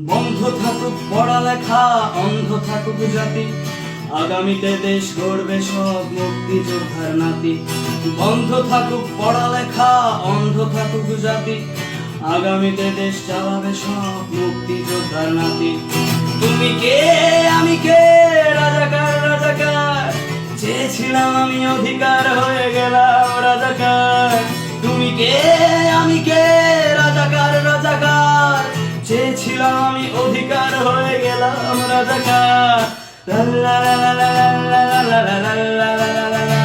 বন্ধ থাকুক পড়ালেখা, অন্ধ থাকুক জাতি, আগামীতে দেশ গড়বে সব মুক্তিযোদ্ধার নাতি। বন্ধ থাকুক পড়ালেখা, অন্ধ থাকুক জাতি, আগামীতে দেশ চালাবে সব মুক্তিযোদ্ধার নাতি। তুমি কে আমি কে, রাজাকার রাজাকার, চেয়েছিলাম আমি অধিকার হয়ে গেলাম রাজাকার। তুমি কে আমি কে, রাজাকার রাজাকার, চেয়েছিলাম আমি অধিকার হয়ে গেলাম রাজাকার। লা লা লা লা লা লা লা লা লা লা লা লা লা লা লা।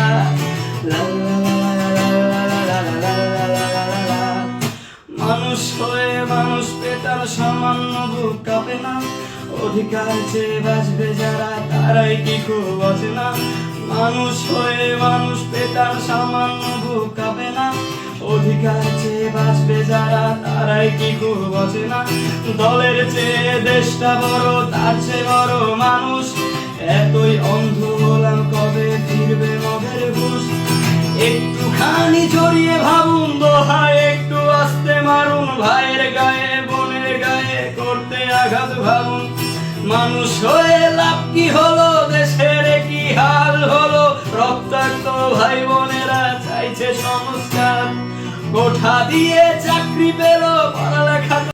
মানুষ হয়ে মানুষ পেটার সামান্য বুক কাঁপে না, অধিকার চেয়ে বাঁচবে যারা তারাই কি খুব আছে না। মানুষ হয়ে মানুষ পেটার সামান্য বুক কাঁপে না, অধিকার চেয়ে বাঁচবে যারা তারাই কি খুব আছে না। দলের চেয়ে দেশটা বড়, তার চেয়ে বড় মানুষ, এতই অন্ধ হলাম কবে ফিরবে মদের ঘুষ। একটুখানি জড়িয়ে ভাবুন দোহায়, একটু আস্তে মারুন ভাইয়ের গায়ে বোনের গায়ে করতে আঘাত ভাবুন। মানুষ হয়ে লাভ কি হলো, দেশের কি হাল হলো, রক্তাক্ত ভাই বোনেরা চাইছে সংস্কার। কোঠা দিয়ে চাকরি পেল, পড়ালেখা